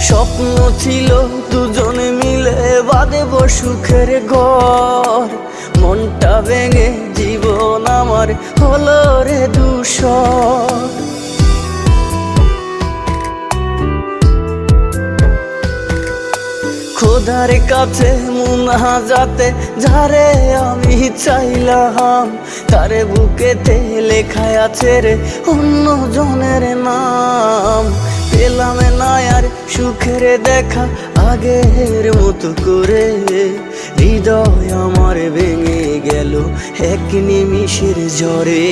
স্বপ্ন ছিল দুজনে মিলে বাঁধব সুখের ঘর, মনটা ভেঙে জীবন আমার হলো রে ধূসর। খোদার কাছে মুনাজাতে যারে আমি চাইলাম, তারে বুকেতে লেখায় আছে রে অন্য জনের নাম। পেলাম না আর সুখের দেখা আগের মতো করে, হৃদয় আমার ভেঙে গেল এক নিমিষের ঝড়ে।